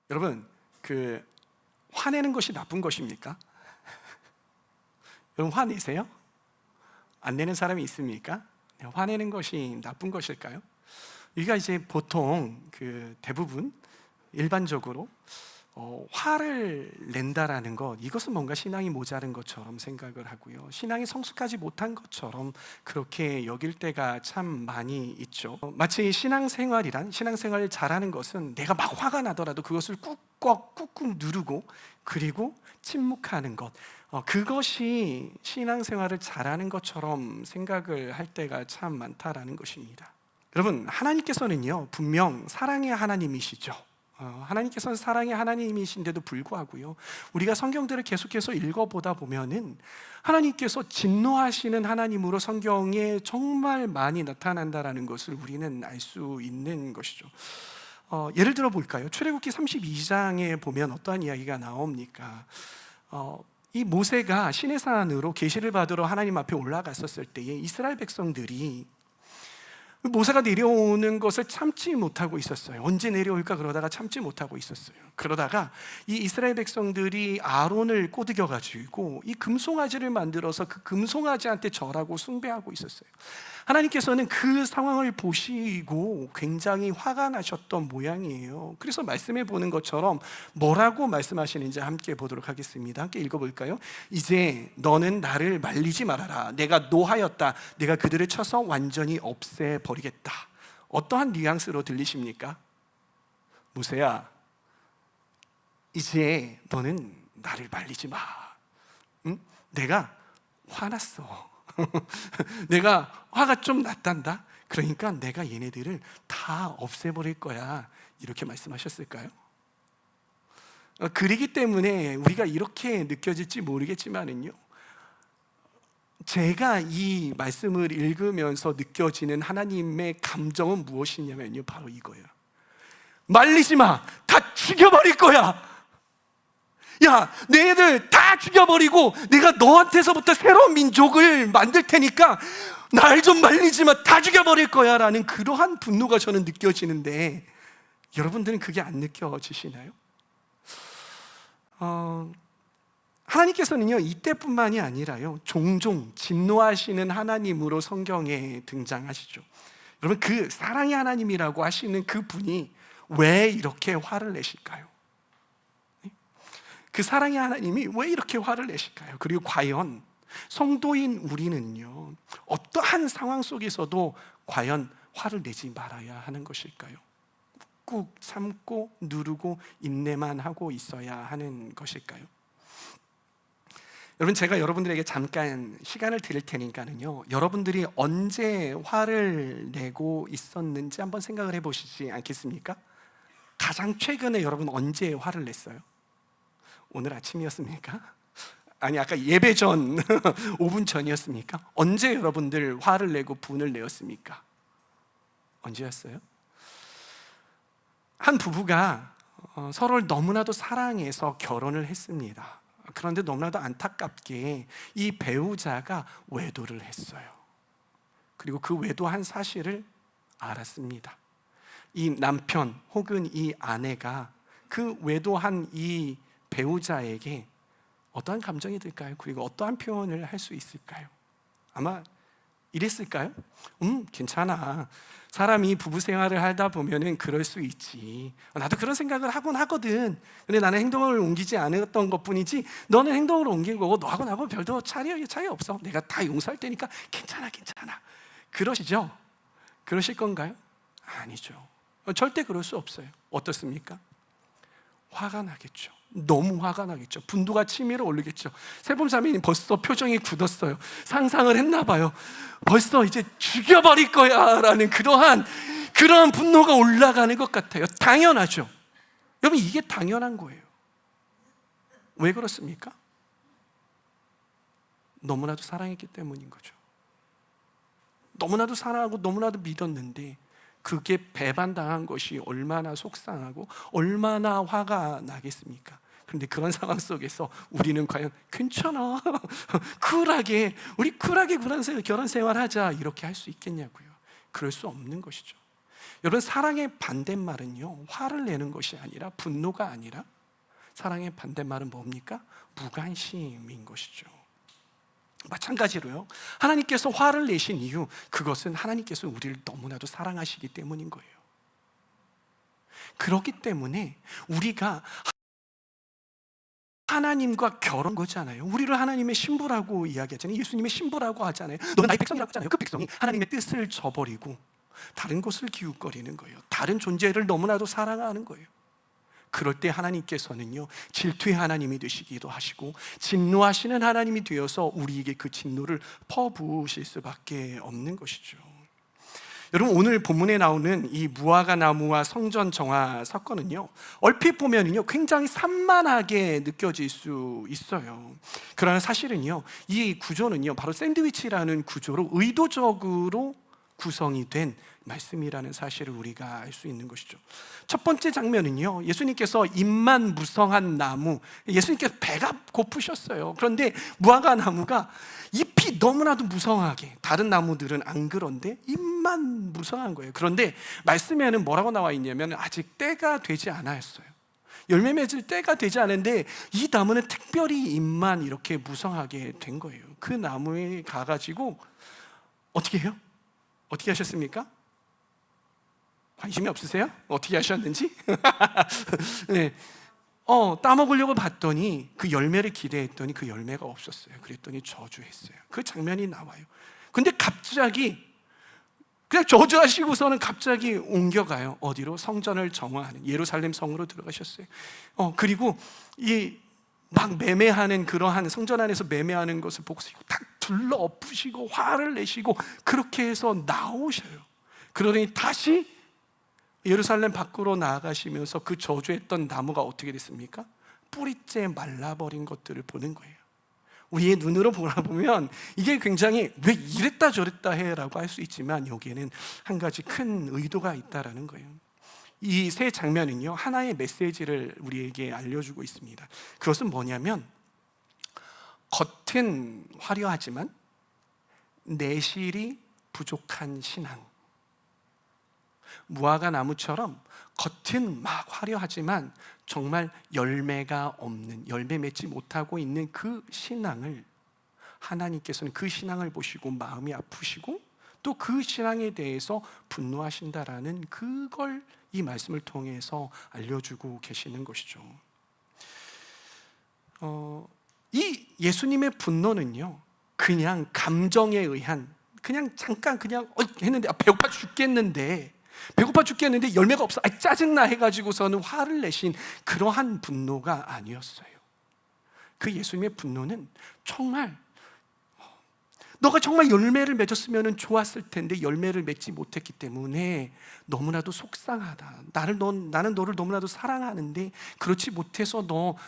여러분, 화내는 것이 나쁜 것입니까? 여러분, 화내세요? 안 내는 사람이 있습니까? 화내는 것이 나쁜 것일까요? 우리가 이제 보통 대부분 일반적으로 화를 낸다라는 것, 이것은 뭔가 신앙이 모자른 것처럼 생각을 하고요, 신앙이 성숙하지 못한 것처럼 그렇게 여길 때가 참 많이 있죠. 마치 신앙생활을 잘하는 것은 내가 막 화가 나더라도 그것을 꾹꾹 누르고 그리고 침묵하는 것, 그것이 신앙생활을 잘하는 것처럼 생각을 할 때가 참 많다라는 것입니다. 여러분, 하나님께서는요 분명 사랑의 하나님이시죠. 하나님께서는 사랑의 하나님이신데도 불구하고요, 우리가 성경들을 계속해서 읽어보다 보면은 하나님께서 진노하시는 하나님으로 성경에 정말 많이 나타난다라는 것을 우리는 알 수 있는 것이죠. 예를 들어 볼까요? 출애굽기 32장에 보면 어떠한 이야기가 나옵니까? 이 모세가 시내산으로 계시를 받으러 하나님 앞에 올라갔었을 때에 이스라엘 백성들이 모세가 내려오는 것을 참지 못하고 있었어요. 언제 내려올까 그러다가 참지 못하고 있었어요. 그러다가 이 이스라엘 백성들이 아론을 꼬드겨가지고 이 금송아지를 만들어서 그 금송아지한테 절하고 숭배하고 있었어요. 하나님께서는 그 상황을 보시고 굉장히 화가 나셨던 모양이에요. 그래서 말씀해 보는 것처럼 뭐라고 말씀하시는지 함께 보도록 하겠습니다. 함께 읽어볼까요? 이제 너는 나를 말리지 말아라. 내가 노하였다. 내가 그들을 쳐서 완전히 없애버리겠다. 어떠한 뉘앙스로 들리십니까? 모세야, 이제 너는 나를 말리지 마. 응? 내가 화났어. 내가 화가 좀 났단다. 그러니까 내가 얘네들을 다 없애버릴 거야. 이렇게 말씀하셨을까요? 그러기 때문에 우리가 이렇게 느껴질지 모르겠지만은요, 제가 이 말씀을 읽으면서 느껴지는 하나님의 감정은 무엇이냐면요, 바로 이거예요. 말리지 마. 다 죽여버릴 거야. 야, 너희들 다 죽여버리고 내가 너한테서부터 새로운 민족을 만들 테니까 날 좀 말리지 마. 다 죽여버릴 거야 라는 그러한 분노가 저는 느껴지는데, 여러분들은 그게 안 느껴지시나요? 하나님께서는요 이때뿐만이 아니라요 종종 진노하시는 하나님으로 성경에 등장하시죠. 여러분, 그 사랑의 하나님이라고 하시는 그 분이 왜 이렇게 화를 내실까요? 그 사랑의 하나님이 왜 이렇게 화를 내실까요? 그리고 과연 성도인 우리는요 어떠한 상황 속에서도 과연 화를 내지 말아야 하는 것일까요? 꾹 참고 누르고 인내만 하고 있어야 하는 것일까요? 여러분, 제가 여러분들에게 잠깐 시간을 드릴 테니까는요, 여러분들이 언제 화를 내고 있었는지 한번 생각을 해보시지 않겠습니까? 가장 최근에 여러분 언제 화를 냈어요? 오늘 아침이었습니까? 아니, 아까 예배 전 5분 전이었습니까? 언제 여러분들 화를 내고 분을 내었습니까? 언제였어요? 한 부부가 서로를 너무나도 사랑해서 결혼을 했습니다. 그런데 너무나도 안타깝게 이 배우자가 외도를 했어요. 그리고 그 외도한 사실을 알았습니다. 이 남편 혹은 이 아내가 그 외도한 이 배우자에게 어떠한 감정이 들까요? 그리고 어떠한 표현을 할 수 있을까요? 아마 이랬을까요? 괜찮아. 사람이 부부 생활을 하다 보면은 그럴 수 있지. 나도 그런 생각을 하곤 하거든. 근데 나는 행동을 옮기지 않았던 것뿐이지 너는 행동을 옮긴 거고 너하고 나하고 별도 차이 없어. 내가 다 용서할 테니까 괜찮아. 그러시죠? 그러실 건가요? 아니죠. 절대 그럴 수 없어요. 어떻습니까? 화가 나겠죠. 너무 화가 나겠죠. 분노가 치밀어 오르겠죠. 세범자매님 벌써 표정이 굳었어요. 상상을 했나 봐요. 벌써 이제 죽여버릴 거야 라는 그러한 분노가 올라가는 것 같아요. 당연하죠. 여러분, 이게 당연한 거예요. 왜 그렇습니까? 너무나도 사랑했기 때문인 거죠. 너무나도 사랑하고 너무나도 믿었는데 그게 배반당한 것이 얼마나 속상하고 얼마나 화가 나겠습니까? 그런데 그런 상황 속에서 우리는 과연 괜찮아, 우리 쿨하게 결혼 생활하자 이렇게 할 수 있겠냐고요. 그럴 수 없는 것이죠. 여러분, 사랑의 반대말은요, 화를 내는 것이 아니라, 분노가 아니라, 사랑의 반대말은 뭡니까? 무관심인 것이죠. 마찬가지로요, 하나님께서 화를 내신 이유, 그것은 하나님께서 우리를 너무나도 사랑하시기 때문인 거예요. 그렇기 때문에 우리가 하나님과 결혼 거잖아요. 우리를 하나님의 신부라고 이야기하잖아요. 예수님의 신부라고 하잖아요. 너는 나의 백성이라고 하잖아요. 그 백성이 하나님의 뜻을 저버리고 다른 것을 기웃거리는 거예요. 다른 존재를 너무나도 사랑하는 거예요. 그럴 때 하나님께서는요, 질투의 하나님이 되시기도 하시고 진노하시는 하나님이 되어서 우리에게 그 진노를 퍼부으실 수밖에 없는 것이죠. 여러분, 오늘 본문에 나오는 이 무화과 나무와 성전 정화 사건은요, 얼핏 보면은요 굉장히 산만하게 느껴질 수 있어요. 그러나 사실은요, 이 구조는요 바로 샌드위치라는 구조로 의도적으로 구성이 된 말씀이라는 사실을 우리가 알 수 있는 것이죠. 첫 번째 장면은요, 예수님께서 잎만 무성한 나무, 예수님께서 배가 고프셨어요. 그런데 무화과 나무가 잎이 너무나도 무성하게, 다른 나무들은 안 그런데 잎만 무성한 거예요. 그런데 말씀에는 뭐라고 나와 있냐면 아직 때가 되지 않았어요. 열매 맺을 때가 되지 않은데 이 나무는 특별히 잎만 이렇게 무성하게 된 거예요. 그 나무에 가가지고 어떻게 해요? 어떻게 하셨습니까? 관심이 없으세요? 어떻게 하셨는지? 네. 따먹으려고 봤더니 그 열매를 기대했더니 그 열매가 없었어요. 그랬더니 저주했어요. 그 장면이 나와요. 근데 갑자기 그냥 저주하시고서는 갑자기 옮겨가요. 어디로? 성전을 정화하는 예루살렘 성으로 들어가셨어요. 그리고 이 막 매매하는, 그러한 성전 안에서 매매하는 것을 보고 딱 둘러 엎으시고 화를 내시고 그렇게 해서 나오셔요. 그러더니 다시 예루살렘 밖으로 나아가시면서 그 저주했던 나무가 어떻게 됐습니까? 뿌리째 말라버린 것들을 보는 거예요. 우리의 눈으로 보면 이게 굉장히 왜 이랬다 저랬다 해라고 할 수 있지만 여기에는 한 가지 큰 의도가 있다라는 거예요. 이 세 장면은요, 하나의 메시지를 우리에게 알려주고 있습니다. 그것은 뭐냐면, 겉은 화려하지만 내실이 부족한 신앙. 무화과 나무처럼 겉은 막 화려하지만 정말 열매가 없는, 열매 맺지 못하고 있는 그 신앙을 하나님께서는 그 신앙을 보시고 마음이 아프시고 또 그 신앙에 대해서 분노하신다라는 그걸 이 말씀을 통해서 알려주고 계시는 것이죠. 이 예수님의 분노는요, 그냥 감정에 의한, 그냥 잠깐 그냥 했는데 배고파 죽겠는데 열매가 없어, 짜증나 해가지고서는 화를 내신 그러한 분노가 아니었어요. 그 예수님의 분노는 정말 너가 정말 열매를 맺었으면 좋았을 텐데 열매를 맺지 못했기 때문에 너무나도 속상하다. 나는 너를 너무나도 사랑하는데 그렇지 못해서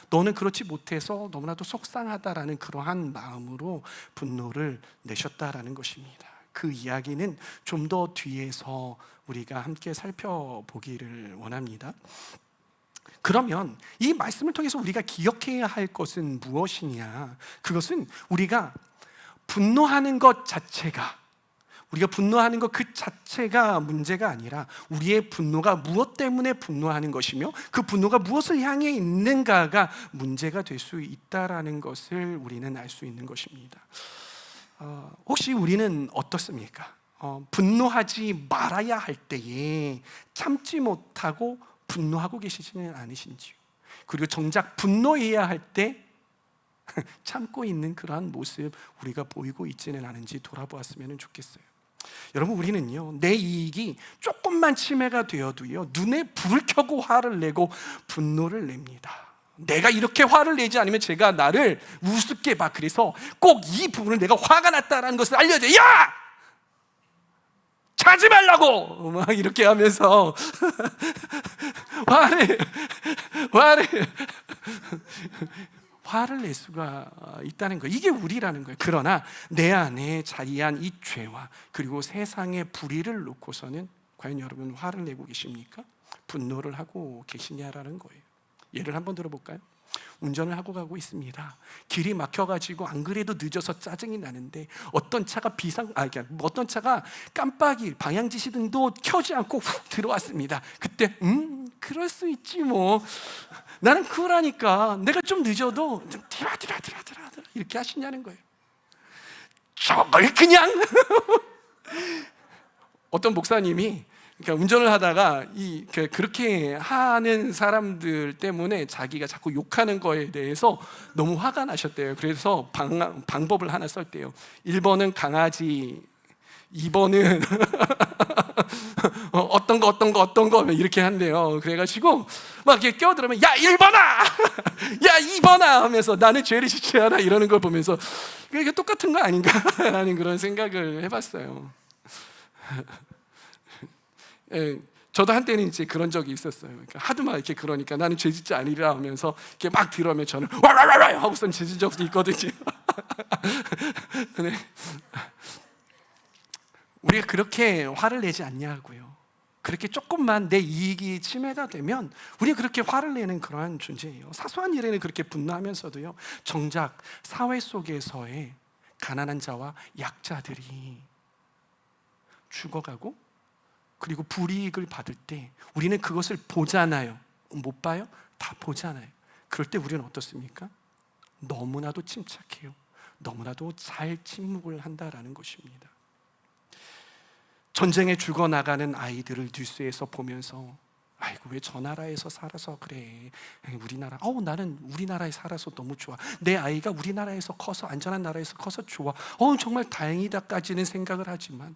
너는 그렇지 못해서 너무나도 속상하다라는 그러한 마음으로 분노를 내셨다라는 것입니다. 그 이야기는 좀 더 뒤에서 우리가 함께 살펴보기를 원합니다. 그러면 이 말씀을 통해서 우리가 기억해야 할 것은 무엇이냐? 그것은 우리가 분노하는 것 자체가, 우리가 분노하는 것 그 자체가 문제가 아니라 우리의 분노가 무엇 때문에 분노하는 것이며 그 분노가 무엇을 향해 있는가가 문제가 될 수 있다라는 것을 우리는 알 수 있는 것입니다. 혹시 우리는 어떻습니까? 분노하지 말아야 할 때에 참지 못하고 분노하고 계시지는 않으신지요? 그리고 정작 분노해야 할 때 참고 있는 그러한 모습 우리가 보이고 있지는 않은지 돌아보았으면 좋겠어요. 여러분, 우리는요, 내 이익이 조금만 침해가 되어도요, 눈에 불을 켜고 화를 내고 분노를 냅니다. 내가 이렇게 화를 내지 않으면 제가 나를 우습게 봐. 그래서 꼭 이 부분을 내가 화가 났다라는 것을 알려줘. 야! 자지 말라고! 막 이렇게 하면서 화를 낼 수가 있다는 거예요. 이게 우리라는 거예요. 그러나 내 안에 자리한 이 죄와 그리고 세상의 불의를 놓고서는 과연 여러분 화를 내고 계십니까? 분노를 하고 계시냐라는 거예요. 예를 한번 들어볼까요? 운전을 하고 가고 있습니다. 길이 막혀가지고 안 그래도 늦어서 짜증이 나는데 어떤 차가 어떤 차가 깜빡이 방향지시등도 켜지 않고 훅 들어왔습니다. 그때 그럴 수 있지 뭐. 나는 쿨하니까 내가 좀 늦어도 좀 뒤라 이렇게 하시냐는 거예요. 저걸 그냥 어떤 목사님이 그러니까 운전을 하다가 그렇게 하는 사람들 때문에 자기가 자꾸 욕하는 거에 대해서 너무 화가 나셨대요. 그래서 방법을 하나 썼대요. 1번은 강아지, 2번은 어떤 거 이렇게 한대요. 그래가지고 막 이렇게 껴들으면 야 1번아 야 2번아 하면서 나는 죄를 짓지 않아 이러는 걸 보면서 이게 똑같은 거 아닌가라는 그런 생각을 해봤어요. 저도 한때는 이제 그런 적이 있었어요. 그러니까 하도 막 이렇게 그러니까 나는 죄 짓지 않으리라 하면서 이렇게 막 들어오면 저는 와와와와 하고선 죄 짓은 적도 있거든요. 네. 우리가 그렇게 화를 내지 않냐고요. 그렇게 조금만 내 이익이 침해가 되면 우리가 그렇게 화를 내는 그러한 존재예요. 사소한 일에는 그렇게 분노하면서도요, 정작 사회 속에서의 가난한 자와 약자들이 죽어가고 그리고 불이익을 받을 때 우리는 그것을 보잖아요. 못 봐요? 다 보잖아요. 그럴 때 우리는 어떻습니까? 너무나도 침착해요. 너무나도 잘 침묵을 한다라는 것입니다. 전쟁에 죽어나가는 아이들을 뉴스에서 보면서 아이고 왜 저 나라에서 살아서 그래, 우리나라 나는 우리나라에 살아서 너무 좋아, 내 아이가 우리나라에서 커서 안전한 나라에서 커서 좋아, 정말 다행이다까지는 생각을 하지만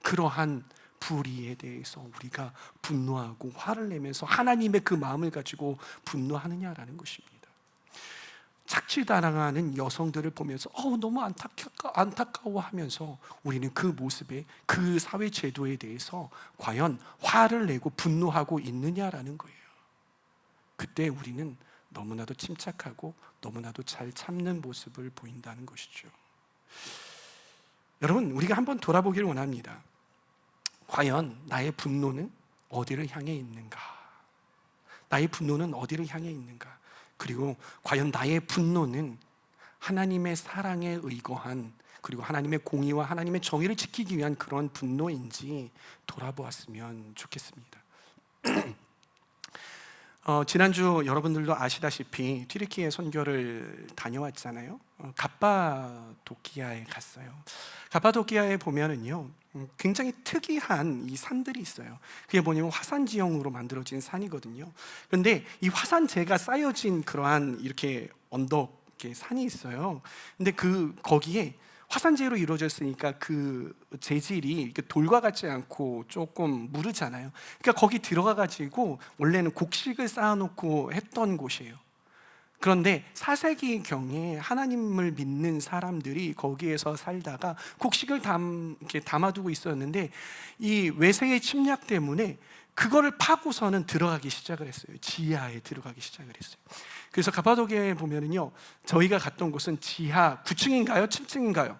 그러한 불의에 대해서 우리가 분노하고 화를 내면서 하나님의 그 마음을 가지고 분노하느냐라는 것입니다. 착취당하는 여성들을 보면서 너무 안타까워하면서 우리는 그 모습에, 그 사회 제도에 대해서 과연 화를 내고 분노하고 있느냐라는 거예요. 그때 우리는 너무나도 침착하고 너무나도 잘 참는 모습을 보인다는 것이죠. 여러분, 우리가 한번 돌아보기를 원합니다. 과연 나의 분노는 어디를 향해 있는가? 나의 분노는 어디를 향해 있는가? 그리고 과연 나의 분노는 하나님의 사랑에 의거한, 그리고 하나님의 공의와 하나님의 정의를 지키기 위한 그런 분노인지 돌아보았으면 좋겠습니다. 지난주 여러분들도 아시다시피 튀르키예 선교를 다녀왔잖아요. 갑바도키아에 갔어요. 갑바도키아에 보면은요, 굉장히 특이한 이 산들이 있어요. 그게 뭐냐면 화산 지형으로 만들어진 산이거든요. 그런데 이 화산재가 쌓여진 그러한 이렇게 언덕, 이렇게 산이 있어요. 근데 거기에 화산재로 이루어졌으니까 그 재질이 이렇게 돌과 같지 않고 조금 무르잖아요. 그러니까 거기 들어가가지고 원래는 곡식을 쌓아놓고 했던 곳이에요. 그런데 4세기 경에 하나님을 믿는 사람들이 거기에서 살다가 곡식을 이렇게 담아두고 있었는데 이 외세의 침략 때문에 그거를 파고서는 들어가기 시작을 했어요. 지하에 들어가기 시작을 했어요. 그래서 갑바도기아에 보면은요, 저희가 갔던 곳은 지하 9층인가요? 7층인가요?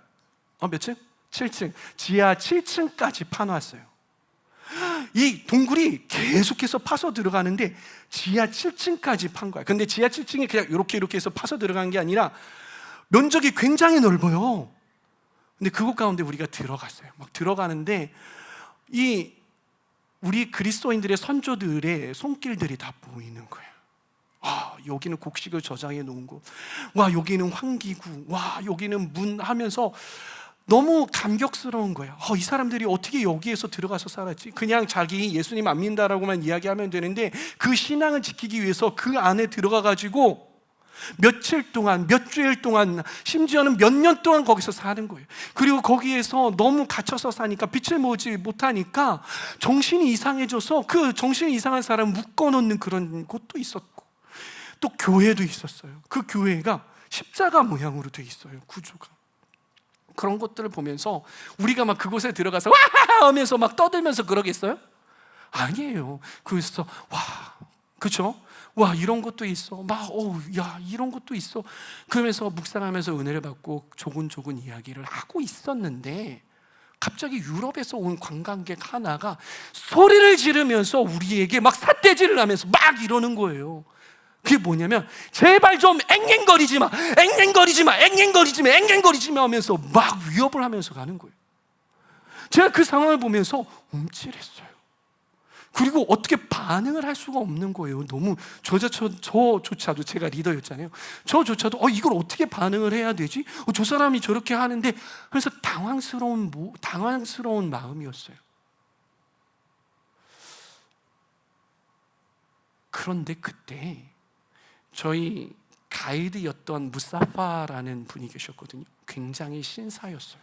몇 층? 7층. 지하 7층까지 파놨어요. 이 동굴이 계속해서 파서 들어가는데 지하 7층까지 판 거야. 근데 지하 7층이 그냥 이렇게 해서 파서 들어간 게 아니라 면적이 굉장히 넓어요. 근데 그곳 가운데 우리가 들어갔어요. 막 들어가는데 우리 그리스도인들의 선조들의 손길들이 다 보이는 거예요. 여기는 곡식을 저장해 놓은 곳, 여기는 환기구, 여기는 문 하면서 너무 감격스러운 거예요. 이 사람들이 어떻게 여기에서 들어가서 살았지? 그냥 자기 예수님 안 믿는다라고만 이야기하면 되는데 그 신앙을 지키기 위해서 그 안에 들어가가지고 며칠 동안, 몇 주일 동안, 심지어는 몇 년 동안 거기서 사는 거예요. 그리고 거기에서 너무 갇혀서 사니까 빛을 보지 못하니까 정신이 이상해져서 그 정신이 이상한 사람 묶어놓는 그런 곳도 있었고, 또 교회도 있었어요. 그 교회가 십자가 모양으로 돼 있어요, 구조가. 그런 것들을 보면서 우리가 막 그곳에 들어가서 와 하면서 막 떠들면서 그러겠어요? 아니에요. 그래서 그렇죠? 이런 것도 있어. 이런 것도 있어. 그러면서 묵상하면서 은혜를 받고 조곤조곤 이야기를 하고 있었는데 갑자기 유럽에서 온 관광객 하나가 소리를 지르면서 우리에게 막 삿대질을 하면서 막 이러는 거예요. 그게 뭐냐면 제발 좀 앵앵거리지 마, 앵앵거리지 마, 앵앵거리지 마, 앵앵거리지 마 하면서 막 위협을 하면서 가는 거예요. 제가 그 상황을 보면서 움찔했어요. 그리고 어떻게 반응을 할 수가 없는 거예요. 너무 저조차도 제가 리더였잖아요. 저조차도 이걸 어떻게 반응을 해야 되지? 저 사람이 저렇게 하는데, 그래서 당황스러운 마음이었어요. 그런데 그때 저희 가이드였던 무사파라는 분이 계셨거든요. 굉장히 신사였어요.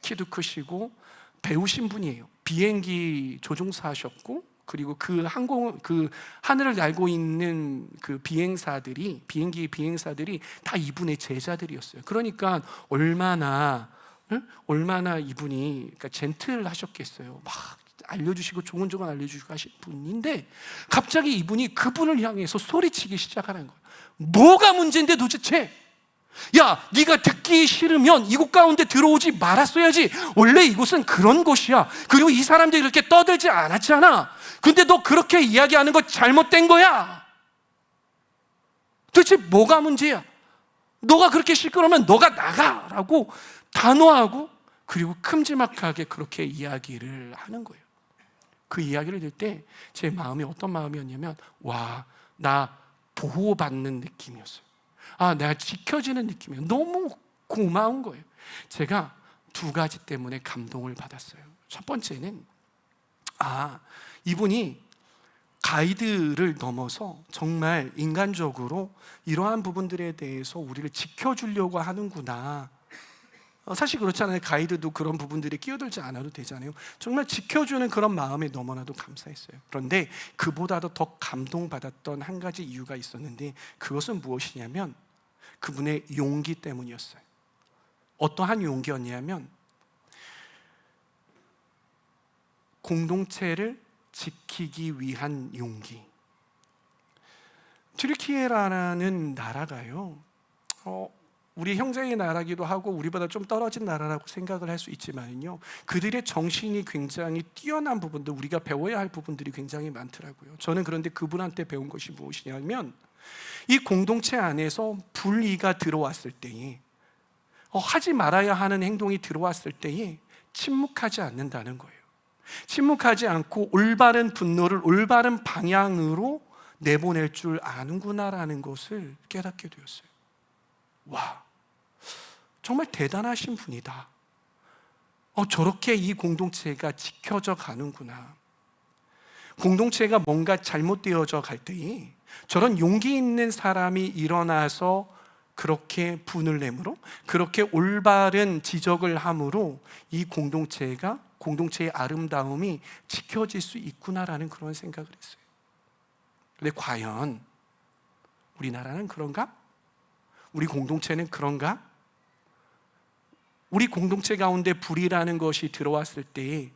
키도 크시고 배우신 분이에요. 비행기 조종사 하셨고, 그리고 그 하늘을 날고 있는 그 비행기 비행사들이 다 이분의 제자들이었어요. 그러니까 얼마나 이분이 그러니까 젠틀하셨겠어요. 막 알려주시고 조곤조곤 알려주시고 하신 분인데, 갑자기 이분이 그분을 향해서 소리치기 시작하는 거예요. 뭐가 문제인데 도대체? 야, 네가 듣기 싫으면 이곳 가운데 들어오지 말았어야지. 원래 이곳은 그런 곳이야. 그리고 이 사람들이 이렇게 떠들지 않았잖아. 근데 너 그렇게 이야기하는 거 잘못된 거야. 도대체 뭐가 문제야? 너가 그렇게 시끄러우면 너가 나가라고 단호하고, 그리고 큼지막하게 그렇게 이야기를 하는 거예요. 그 이야기를 들을 때 제 마음이 어떤 마음이었냐면, 와, 나 보호받는 느낌이었어요. 내가 지켜지는 느낌이에요. 너무 고마운 거예요. 제가 두 가지 때문에 감동을 받았어요. 첫 번째는 이분이 가이드를 넘어서 정말 인간적으로 이러한 부분들에 대해서 우리를 지켜주려고 하는구나. 사실 그렇잖아요. 가이드도 그런 부분들에 끼어들지 않아도 되잖아요. 정말 지켜주는 그런 마음에 너무나도 감사했어요. 그런데 그보다도 더 감동받았던 한 가지 이유가 있었는데, 그것은 무엇이냐면 그분의 용기 때문이었어요. 어떠한 용기였냐면, 공동체를 지키기 위한 용기. 튀르키예라는 나라가요, 우리 형제의 나라기도 하고 우리보다 좀 떨어진 나라라고 생각을 할 수 있지만요, 그들의 정신이 굉장히 뛰어난 부분들, 우리가 배워야 할 부분들이 굉장히 많더라고요. 저는 그런데 그분한테 배운 것이 무엇이냐면, 이 공동체 안에서 불의가 들어왔을 때에, 하지 말아야 하는 행동이 들어왔을 때에 침묵하지 않는다는 거예요. 침묵하지 않고 올바른 분노를 올바른 방향으로 내보낼 줄 아는구나라는 것을 깨닫게 되었어요. 와, 정말 대단하신 분이다. 저렇게 이 공동체가 지켜져 가는구나. 공동체가 뭔가 잘못되어져 갈 때에 저런 용기 있는 사람이 일어나서 그렇게 분을 내므로, 그렇게 올바른 지적을 함으로 이 공동체의 아름다움이 지켜질 수 있구나라는 그런 생각을 했어요. 그런데 과연 우리나라는 그런가? 우리 공동체는 그런가? 우리 공동체 가운데 불이라는 것이 들어왔을 때에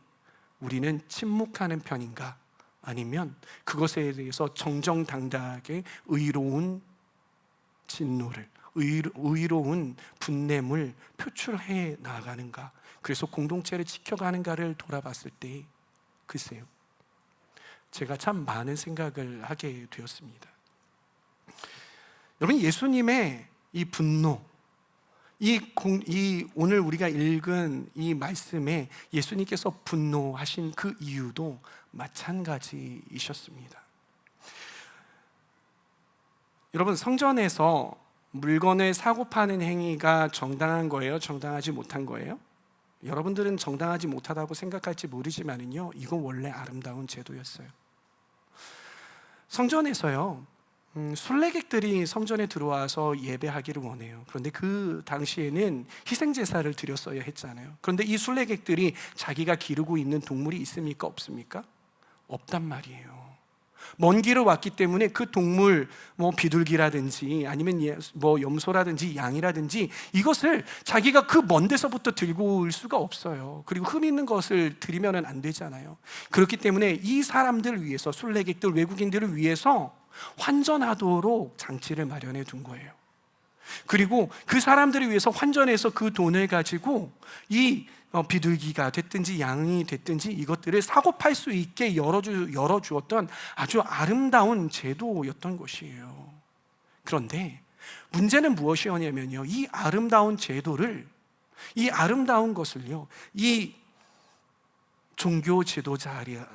우리는 침묵하는 편인가? 아니면 그것에 대해서 정정당당하게 의로운 진노를, 의로운 분냄을 표출해 나가는가? 그래서 공동체를 지켜가는가를 돌아봤을 때, 글쎄요, 제가 참 많은 생각을 하게 되었습니다. 여러분, 예수님의 이 분노, 오늘 우리가 읽은 이 말씀에 예수님께서 분노하신 그 이유도 마찬가지이셨습니다. 여러분, 성전에서 물건을 사고 파는 행위가 정당한 거예요? 정당하지 못한 거예요? 여러분들은 정당하지 못하다고 생각할지 모르지만은요, 이건 원래 아름다운 제도였어요. 성전에서요, 순례객들이 성전에 들어와서 예배하기를 원해요. 그런데 그 당시에는 희생제사를 드렸어야 했잖아요. 그런데 이 순례객들이 자기가 기르고 있는 동물이 있습니까? 없습니까? 없단 말이에요. 먼 길을 왔기 때문에 그 동물, 비둘기라든지 아니면 염소라든지 양이라든지, 이것을 자기가 그 먼 데서부터 들고 올 수가 없어요. 그리고 흠 있는 것을 드리면 안 되잖아요. 그렇기 때문에 이 사람들을 위해서, 순례객들, 외국인들을 위해서 환전하도록 장치를 마련해 둔 거예요. 그리고 그 사람들을 위해서 환전해서 그 돈을 가지고 이 비둘기가 됐든지 양이 됐든지 이것들을 사고 팔 수 있게 열어주었던 아주 아름다운 제도였던 것이에요. 그런데 문제는 무엇이었냐면요, 이 아름다운 제도를, 이 아름다운 것을요, 이 종교 지도자라는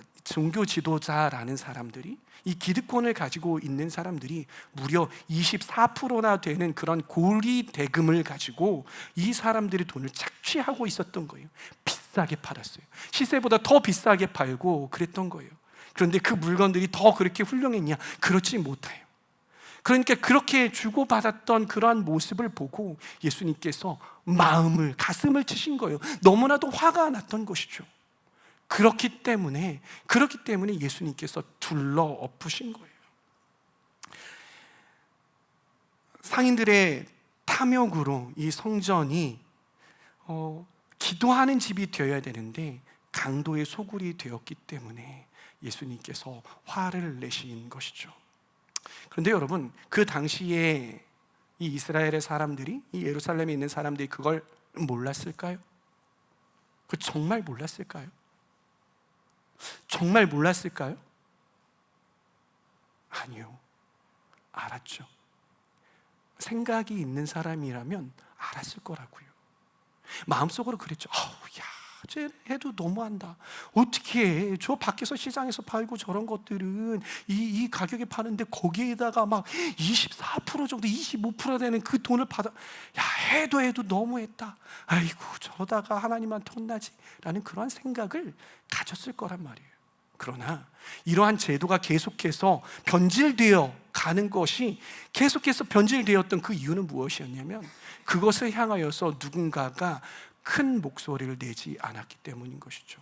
사람들이, 이 기득권을 가지고 있는 사람들이 무려 24%나 되는 그런 고리 대금을 가지고 이 사람들의 돈을 착취하고 있었던 거예요. 비싸게 팔았어요. 시세보다 더 비싸게 팔고 그랬던 거예요. 그런데 그 물건들이 더 그렇게 훌륭했냐? 그렇지 못해요. 그러니까 그렇게 주고받았던 그러한 모습을 보고 예수님께서 가슴을 치신 거예요. 너무나도 화가 났던 것이죠. 그렇기 때문에 예수님께서 둘러 엎으신 거예요. 상인들의 탐욕으로 이 성전이 기도하는 집이 되어야 되는데 강도의 소굴이 되었기 때문에 예수님께서 화를 내신 것이죠. 그런데 여러분, 그 당시에 이 이스라엘의 사람들이, 이 예루살렘에 있는 사람들이 그걸 몰랐을까요? 그 정말 몰랐을까요? 정말 몰랐을까요? 아니요, 알았죠. 생각이 있는 사람이라면 알았을 거라고요. 마음속으로 그랬죠. 야, 쟤 해도 너무한다. 어떻게 해? 저 밖에서 시장에서 팔고 저런 것들은 이 가격에 파는데 거기에다가 막 24% 정도, 25% 되는 그 돈을 받아. 야, 해도 너무했다. 아이고, 저러다가 하나님한테 혼나지 라는 그러한 생각을 가졌을 거란 말이에요. 그러나 이러한 제도가 계속해서 변질되어 가는 것이, 계속해서 변질되었던 그 이유는 무엇이었냐면, 그것을 향하여서 누군가가 큰 목소리를 내지 않았기 때문인 것이죠.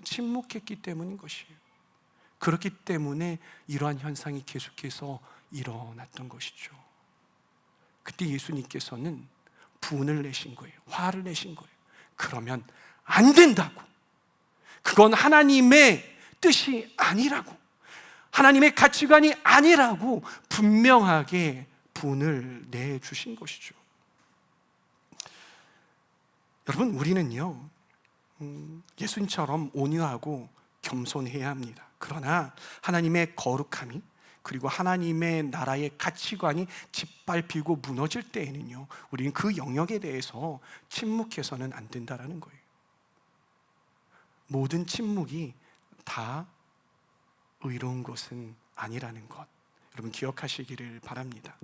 침묵했기 때문인 것이에요. 그렇기 때문에 이러한 현상이 계속해서 일어났던 것이죠. 그때 예수님께서는 분을 내신 거예요. 화를 내신 거예요. 그러면 안 된다고. 그건 하나님의 뜻이 아니라고, 하나님의 가치관이 아니라고 분명하게 분을 내주신 것이죠. 여러분, 우리는요, 예수님처럼 온유하고 겸손해야 합니다. 그러나 하나님의 거룩함이, 그리고 하나님의 나라의 가치관이 짓밟히고 무너질 때에는요, 우리는 그 영역에 대해서 침묵해서는 안 된다라는 거예요. 모든 침묵이 다 의로운 것은 아니라는 것, 여러분 기억하시기를 바랍니다.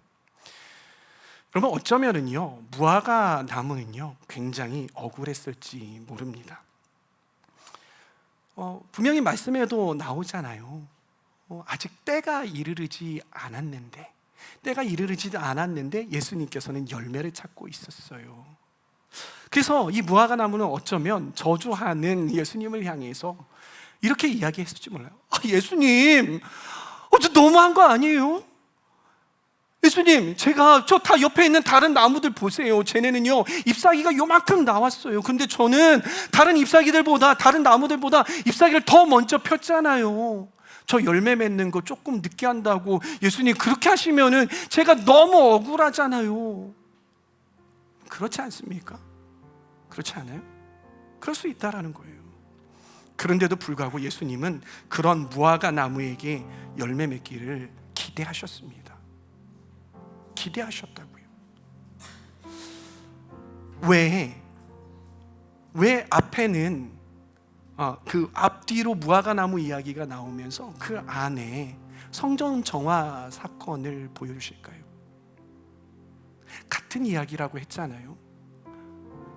여러분, 어쩌면은요, 무화과 나무는요 굉장히 억울했을지 모릅니다. 분명히 말씀에도 나오잖아요. 아직 때가 이르지 않았는데 예수님께서는 열매를 찾고 있었어요. 그래서 이 무화과 나무는 어쩌면 저주하는 예수님을 향해서 이렇게 이야기했을지 몰라요. 예수님, 저 너무한 거 아니에요? 예수님, 제가 저 다 옆에 있는 다른 나무들 보세요. 쟤네는요 잎사귀가 요만큼 나왔어요. 근데 저는 다른 나무들보다 잎사귀를 더 먼저 폈잖아요. 저 열매 맺는 거 조금 늦게 한다고 예수님 그렇게 하시면은 제가 너무 억울하잖아요. 그렇지 않습니까? 그렇지 않아요? 그럴 수 있다라는 거예요. 그런데도 불구하고 예수님은 그런 무화과 나무에게 열매 맺기를 기대하셨습니다. 기대하셨다고요. 왜 앞에는 그 앞뒤로 무화과 나무 이야기가 나오면서 그 안에 성전 정화 사건을 보여주실까요? 같은 이야기라고 했잖아요.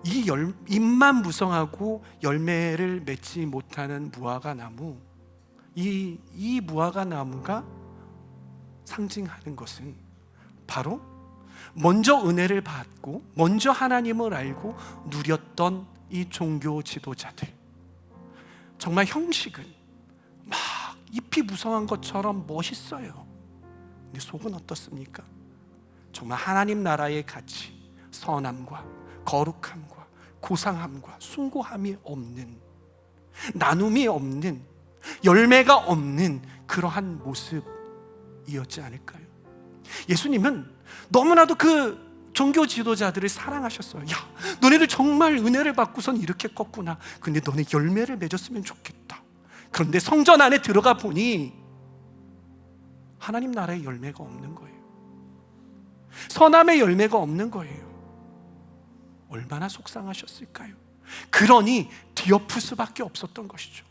이 잎만 무성하고 열매를 맺지 못하는 무화과 나무, 이 무화과 나무가 상징하는 것은 바로 먼저 은혜를 받고 먼저 하나님을 알고 누렸던 이 종교 지도자들, 정말 형식은 막 잎이 무성한 것처럼 멋있어요. 근데 속은 어떻습니까? 정말 하나님 나라의 가치, 선함과 거룩함과 고상함과 숭고함이 없는, 나눔이 없는, 열매가 없는 그러한 모습이었지 않을까요? 예수님은 너무나도 그 종교 지도자들을 사랑하셨어요. 야, 너네들 정말 은혜를 받고선 이렇게 컸구나. 근데 너네 열매를 맺었으면 좋겠다. 그런데 성전 안에 들어가 보니 하나님 나라의 열매가 없는 거예요. 선함의 열매가 없는 거예요. 얼마나 속상하셨을까요? 그러니 뒤엎을 수밖에 없었던 것이죠.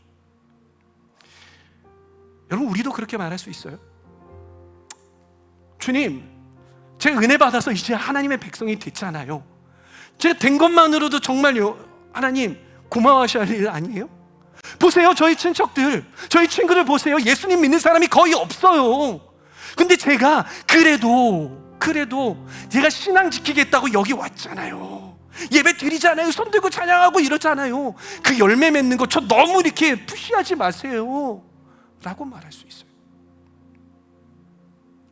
여러분, 우리도 그렇게 말할 수 있어요. 주님, 제가 은혜 받아서 이제 하나님의 백성이 됐잖아요. 제가 된 것만으로도 정말요, 하나님 고마워하셔야 할 일 아니에요? 보세요, 저희 친척들, 저희 친구들 보세요. 예수님 믿는 사람이 거의 없어요. 근데 제가 그래도 제가 신앙 지키겠다고 여기 왔잖아요. 예배 드리잖아요. 손 들고 찬양하고 이러잖아요. 그 열매 맺는 거 저 너무 이렇게 푸시하지 마세요 라고 말할 수 있어요.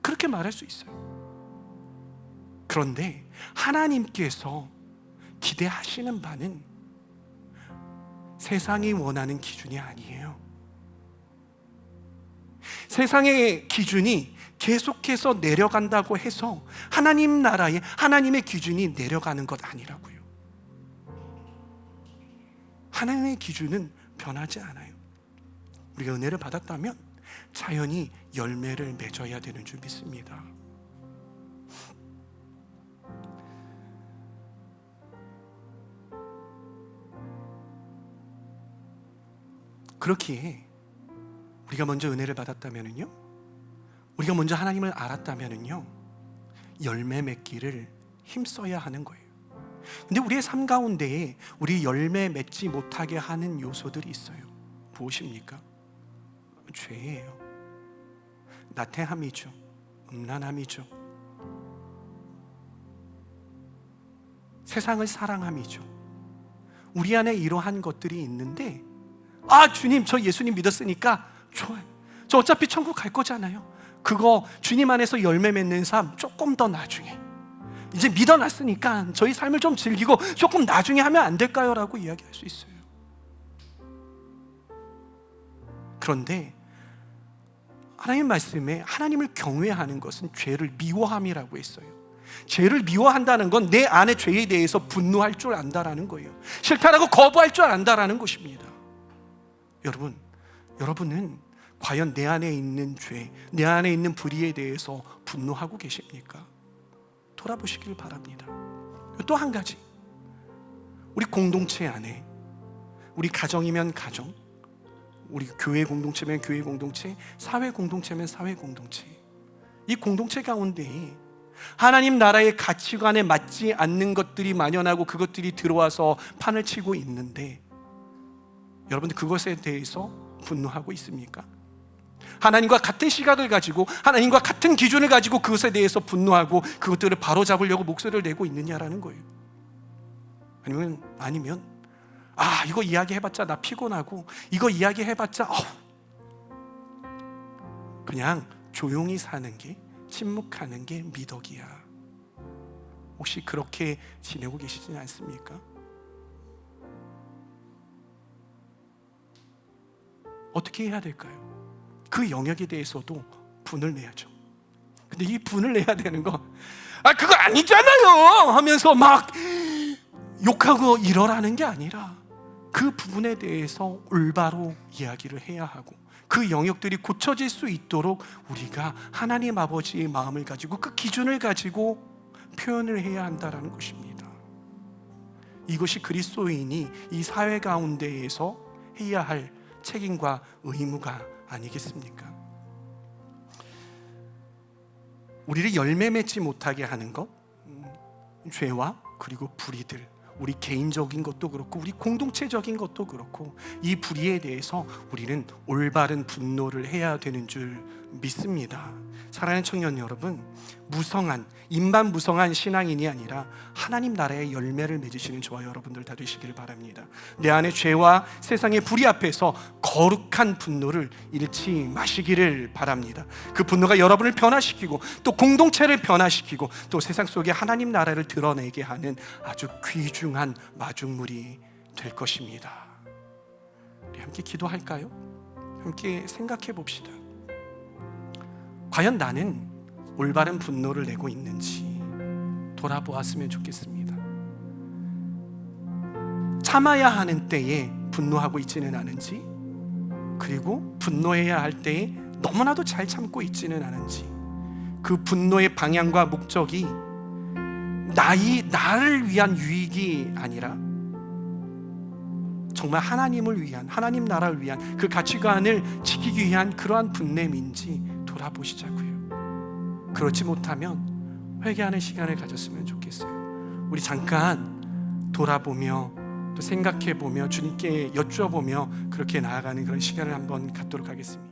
그렇게 말할 수 있어요. 그런데 하나님께서 기대하시는 바는 세상이 원하는 기준이 아니에요. 세상의 기준이 계속해서 내려간다고 해서 하나님 나라의 하나님의 기준이 내려가는 것 아니라고요. 하나님의 기준은 변하지 않아요. 우리가 은혜를 받았다면 자연히 열매를 맺어야 되는 줄 믿습니다. 그렇기에 우리가 먼저 은혜를 받았다면은요, 우리가 먼저 하나님을 알았다면은요, 열매 맺기를 힘써야 하는 거예요. 근데 우리의 삶 가운데에 우리 열매 맺지 못하게 하는 요소들이 있어요. 무엇입니까? 죄예요. 나태함이죠. 음란함이죠. 세상을 사랑함이죠. 우리 안에 이러한 것들이 있는데, 주님, 저 예수님 믿었으니까 좋아요. 저 어차피 천국 갈 거잖아요. 그거 주님 안에서 열매 맺는 삶 조금 더 나중에, 이제 믿어놨으니까 저희 삶을 좀 즐기고 조금 나중에 하면 안 될까요? 라고 이야기할 수 있어요. 그런데 하나님 말씀에 하나님을 경외하는 것은 죄를 미워함이라고 했어요. 죄를 미워한다는 건 내 안의 죄에 대해서 분노할 줄 안다라는 거예요. 싫다라고 거부할 줄 안다라는 것입니다. 여러분은 과연 내 안에 있는 죄, 내 안에 있는 불의에 대해서 분노하고 계십니까? 돌아보시길 바랍니다. 또 한 가지, 우리 공동체 안에, 우리 가정이면 가정, 우리 교회 공동체면 교회 공동체, 사회 공동체면 사회 공동체, 이 공동체 가운데에 하나님 나라의 가치관에 맞지 않는 것들이 만연하고 그것들이 들어와서 판을 치고 있는데, 여러분들 그것에 대해서 분노하고 있습니까? 하나님과 같은 시각을 가지고, 하나님과 같은 기준을 가지고 그것에 대해서 분노하고 그것들을 바로잡으려고 목소리를 내고 있느냐라는 거예요. 아니면 이거 이야기해봤자 나 피곤하고, 이거 이야기해봤자 그냥 조용히 사는 게, 침묵하는 게 미덕이야. 혹시 그렇게 지내고 계시지 않습니까? 어떻게 해야 될까요? 그 영역에 대해서도 분을 내야죠. 근데 이 분을 내야 되는 거, 그거 아니잖아요 하면서 막 욕하고 이러라는 게 아니라, 그 부분에 대해서 올바로 이야기를 해야 하고, 그 영역들이 고쳐질 수 있도록 우리가 하나님 아버지의 마음을 가지고, 그 기준을 가지고 표현을 해야 한다는 것입니다. 이것이 그리스도인이 이 사회 가운데에서 해야 할 책임과 의무가 아니겠습니까? 우리를 열매 맺지 못하게 하는 것, 죄와 그리고 불의들, 우리 개인적인 것도 그렇고 우리 공동체적인 것도 그렇고, 이 불의에 대해서 우리는 올바른 분노를 해야 되는 줄 믿습니다. 사랑하는 청년 여러분, 무성한, 입만 무성한 신앙인이 아니라 하나님 나라의 열매를 맺으시는 저와 여러분들 다 되시기를 바랍니다. 내 안에 죄와 세상의 불의 앞에서 거룩한 분노를 잃지 마시기를 바랍니다. 그 분노가 여러분을 변화시키고, 또 공동체를 변화시키고, 또 세상 속에 하나님 나라를 드러내게 하는 아주 귀중한 마중물이 될 것입니다. 우리 함께 기도할까요? 함께 생각해 봅시다. 과연 나는 올바른 분노를 내고 있는지 돌아보았으면 좋겠습니다. 참아야 하는 때에 분노하고 있지는 않은지, 그리고 분노해야 할 때에 너무나도 잘 참고 있지는 않은지, 그 분노의 방향과 목적이 나를 위한 유익이 아니라 정말 하나님을 위한, 하나님 나라를 위한 그 가치관을 지키기 위한 그러한 분냄인지 돌아보시자고요. 그렇지 못하면 회개하는 시간을 가졌으면 좋겠어요. 우리 잠깐 돌아보며 또 생각해보며 주님께 여쭈어보며 그렇게 나아가는 그런 시간을 한번 갖도록 하겠습니다.